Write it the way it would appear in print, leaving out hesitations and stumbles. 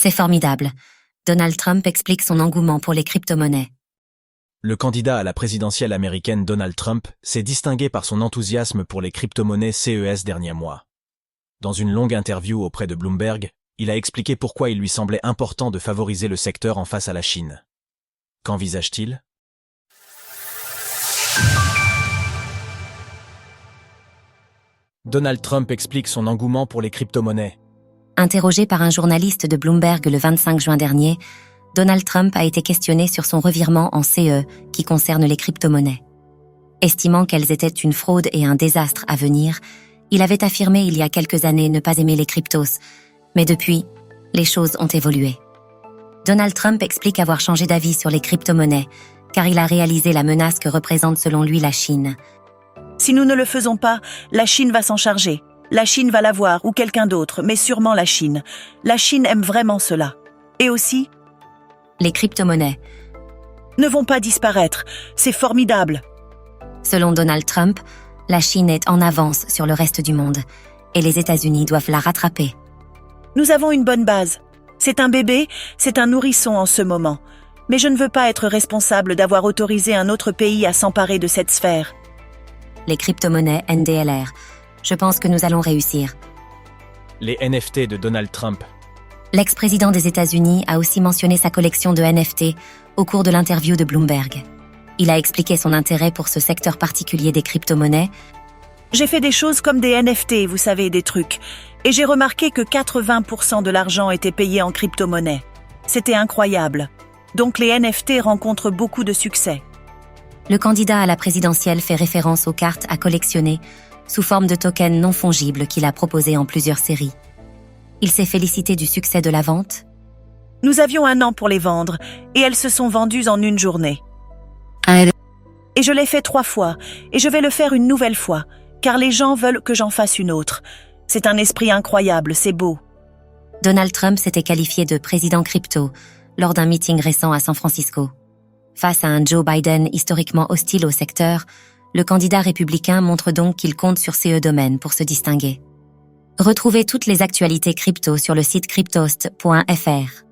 C'est formidable. Donald Trump explique son engouement pour les crypto-monnaies. Le candidat à la présidentielle américaine Donald Trump s'est distingué par son enthousiasme pour les crypto-monnaies ces derniers mois. Dans une longue interview auprès de Bloomberg, il a expliqué pourquoi il lui semblait important de favoriser le secteur en face à la Chine. Qu'envisage-t-il ? Donald Trump explique son engouement pour les crypto-monnaies. Interrogé par un journaliste de Bloomberg le 25 juin dernier, Donald Trump a été questionné sur son revirement en CE qui concerne les crypto-monnaies. Estimant qu'elles étaient une fraude et un désastre à venir, il avait affirmé il y a quelques années ne pas aimer les cryptos, mais depuis, les choses ont évolué. Donald Trump explique avoir changé d'avis sur les crypto-monnaies, car il a réalisé la menace que représente selon lui la Chine. Si nous ne le faisons pas, la Chine va s'en charger. La Chine va l'avoir, ou quelqu'un d'autre, mais sûrement la Chine. La Chine aime vraiment cela. Et aussi, Les crypto-monnaies. ne vont pas disparaître. C'est formidable. Selon Donald Trump, la Chine est en avance sur le reste du monde, et les États-Unis doivent la rattraper. Nous avons une bonne base. C'est un bébé, c'est un nourrisson en ce moment. Mais je ne veux pas être responsable d'avoir autorisé un autre pays à s'emparer de cette sphère. Les crypto-monnaies NDLR. Je pense que nous allons réussir. Les NFT de Donald Trump. L'ex-président des États-Unis a aussi mentionné sa collection de NFT au cours de l'interview de Bloomberg. Il a expliqué son intérêt pour ce secteur particulier des crypto-monnaies. J'ai fait des choses comme des NFT, vous savez, des trucs. Et j'ai remarqué que 80% de l'argent était payé en crypto-monnaie. C'était incroyable. Donc les NFT rencontrent beaucoup de succès. Le candidat à la présidentielle fait référence aux cartes à collectionner sous forme de tokens non fongibles qu'il a proposés en plusieurs séries. Il s'est félicité du succès de la vente. Nous avions 1 an pour les vendre, et elles se sont vendues en 1 journée. Et je l'ai fait 3 fois, et je vais le faire une nouvelle fois, car les gens veulent que j'en fasse une autre. C'est un esprit incroyable, c'est beau. Donald Trump s'était qualifié de président crypto lors d'un meeting récent à San Francisco. Face à un Joe Biden historiquement hostile au secteur, le candidat républicain montre donc qu'il compte sur CE Domaine pour se distinguer. Retrouvez toutes les actualités crypto sur le site cryptost.fr.